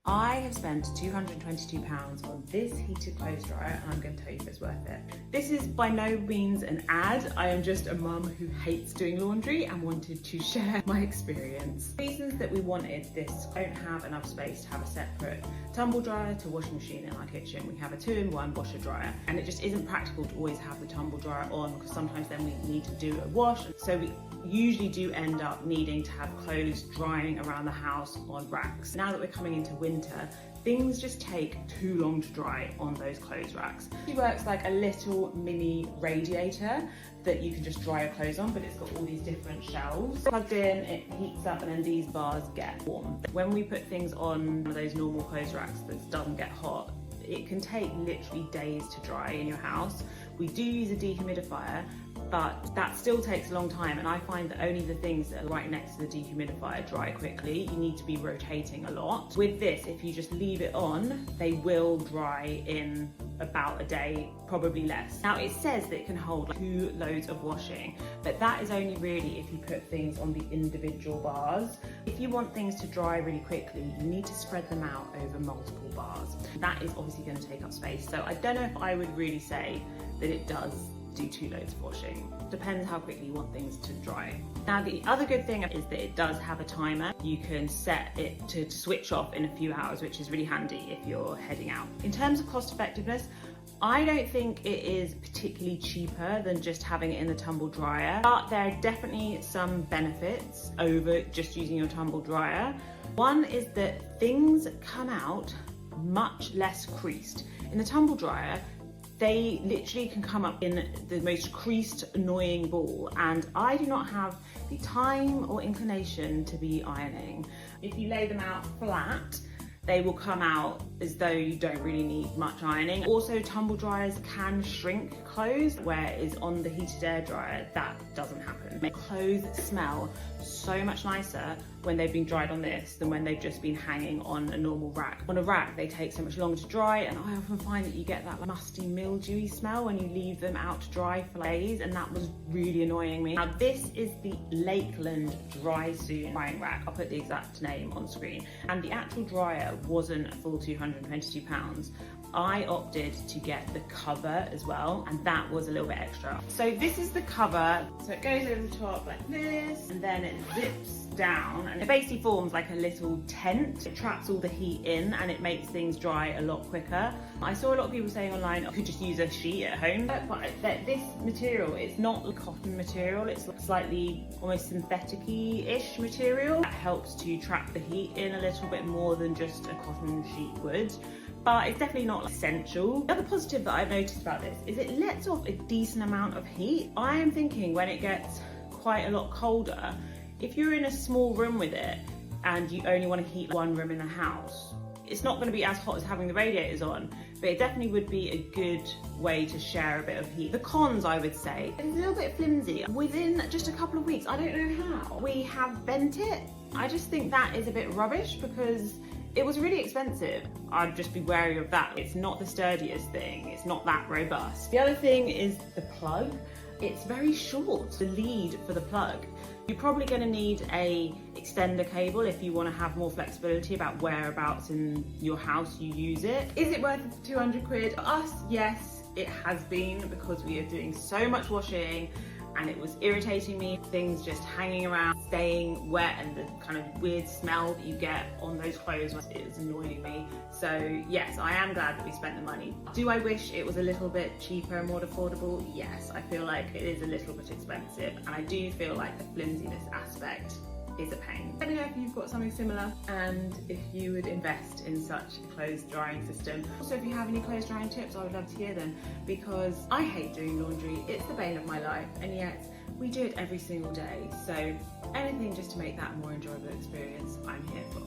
I have spent £222 on this heated clothes dryer and I'm going to tell you if it's worth it. This is by no means an ad. I am just a mum who hates doing laundry and wanted to share my experience. Reasons that we wanted this: we don't have enough space to have a separate tumble dryer to washing machine in our kitchen. We have a 2-in-1 washer dryer and it just isn't practical to always have the tumble dryer on because sometimes then we need to do a wash. So we usually do end up needing to have clothes drying around the house on racks. Now that we're coming into winter, things just take too long to dry on those clothes racks. It works like a little mini radiator that you can just dry your clothes on, but it's got all these different shelves. Plugged in, it heats up and then these bars get warm. When we put things on one of those normal clothes racks that doesn't get hot, it can take literally days to dry in your house. We do use a dehumidifier, but that still takes a long time, and I find that only the things that are right next to the dehumidifier dry quickly. You need to be rotating a lot. With this, if you just leave it on, they will dry in about a day, probably less. Now it says that it can hold 2 loads of washing, but that is only really if you put things on the individual bars. If you want things to dry really quickly, you need to spread them out over multiple bars. That is obviously going to take up space. So I don't know if I would really say that it does do 2 loads of washing. Depends how quickly you want things to dry. Now the other good thing is that it does have a timer. You can set it to switch off in a few hours, which is really handy if you're heading out. In terms of cost effectiveness, I don't think it is particularly cheaper than just having it in the tumble dryer, but there are definitely some benefits over just using your tumble dryer. One is that things come out much less creased. In the tumble dryer, they literally can come up in the most creased, annoying ball, and I do not have the time or inclination to be ironing. If you lay them out flat, they will come out as though you don't really need much ironing. Also, tumble dryers can shrink clothes, whereas on the heated air dryer, that doesn't happen. Clothes smell so much nicer when they've been dried on this than when they've just been hanging on a normal rack. On a rack, they take so much longer to dry, and I often find that you get that musty, mildewy smell when you leave them out to dry for days, and that was really annoying me. Now, this is the Lakeland Dry Soon drying rack. I'll put the exact name on screen. And the actual dryer wasn't a full £222. I opted to get the cover as well, and that was a little bit extra. So this is the cover. So it goes over the top like this, and then it zips down, and it basically forms like a little tent. It traps all the heat in, and it makes things dry a lot quicker. I saw a lot of people saying online, I could just use a sheet at home, but this material, it's not a cotton material, it's slightly almost synthetic-y-ish material. That helps to trap the heat in a little bit more than just a cotton sheet would. But it's definitely not essential. The other positive that I've noticed about this is it lets off a decent amount of heat. I am thinking when it gets quite a lot colder, if you're in a small room with it and you only want to heat one room in the house, it's not going to be as hot as having the radiators on, but it definitely would be a good way to share a bit of heat. The cons, I would say, it's a little bit flimsy. Within just a couple of weeks, I don't know how, we have bent it. I just think that is a bit rubbish because it was really expensive. I'd just be wary of that. It's not the sturdiest thing. It's not that robust. The other thing is the plug. It's very short, the lead for the plug. You're probably going to need a extender cable if you want to have more flexibility about whereabouts in your house you use it. Is it worth the 200 quid? For us, yes, it has been, because we are doing so much washing and it was irritating me. Things just hanging around, staying wet, and the kind of weird smell that you get on those clothes, it was annoying me. So yes, I am glad that we spent the money. Do I wish it was a little bit cheaper and more affordable? Yes, I feel like it is a little bit expensive, and I do feel like the flimsiness aspect is a pain. Let me know if you've got something similar and if you would invest in such a clothes drying system. Also, if you have any clothes drying tips, I would love to hear them, because I hate doing laundry. It's the bane of my life, and yet we do it every single day. So anything just to make that a more enjoyable experience, I'm here for.